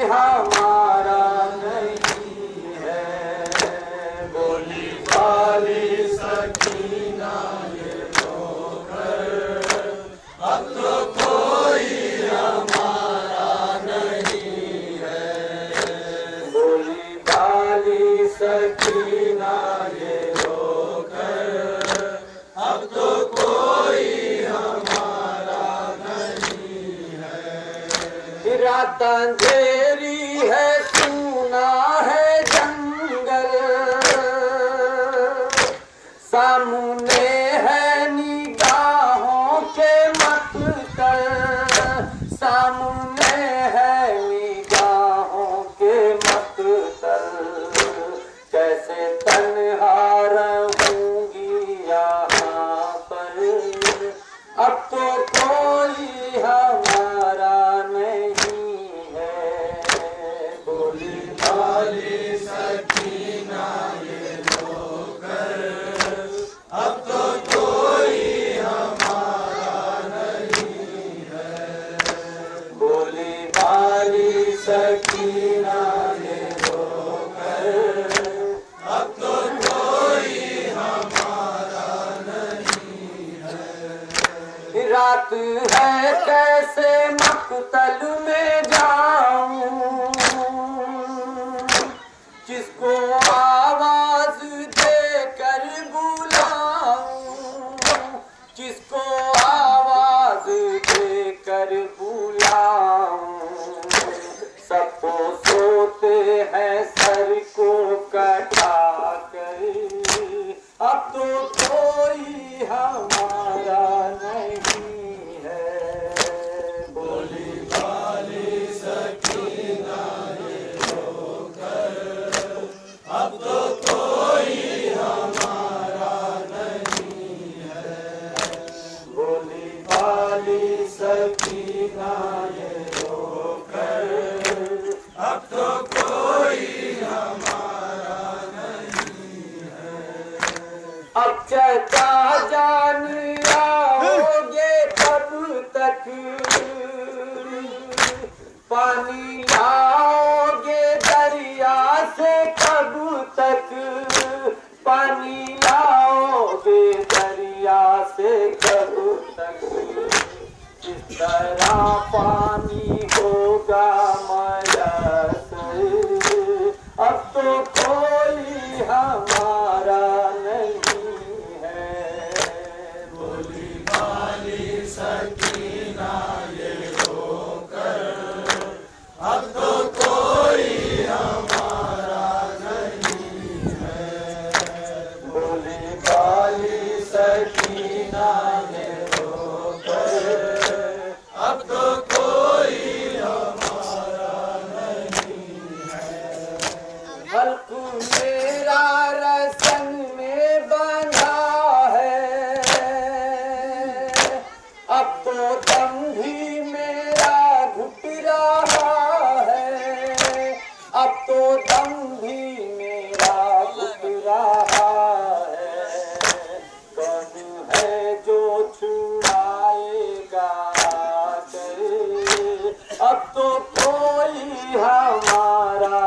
हमारा नहीं है। बोली वाली सकीना ये होकर अब तो कोई हमारा नहीं है। बोली वाली सकीना ये होकर अब तो कोई हमारा नहीं है। रात अंधेरी है, सुना है जंगल, सामने है निगाहों के मकतल, सामने है निगाहों के मकतल। कैसे तन्हा रहूंगी यहाँ पर, अब तो कोई हमारा नहीं है। बोली वाली सकीना ये होकर अब तो कोई हमारा नहीं है। बोली वाली सकीना ये होकर अब तो कोई हमारा नहीं है। रात है कैसे मकतल में जाऊं, किसको आवाज देकर बुलाऊं, किसको आवाज देकर बुलाऊं। सब तो सोते हैं सर को कटाकर, अब तो कोई हमारा नहीं है। बोली वाली सकीना ये होकर अब तो कोई हमारा नहीं है। बोली वाली सकीना ये होकर अब तो कोई हमारा नहीं है। अब चचा जान आओगे कब तक, पानी लाओगे दरिया से कब तक, पानी लाओगे दरिया से कब तक। इस तरह पानी होगा मयस, अब तो कोई हमारा नहीं है। बोली वाली सकीना ये होकर अब तो कोई हमारा नहीं है। बोली वाली सकीना ये होकर अब तो कोई हमारा नहीं है। हल्क मेरा रसन में बंधा है, अब तो दम भी मेरा घुट रहा है, अब तो दम भी मेरा घुट रहा है। कौन है जो छुड़ाएगा कर, अब तो कोई हमारा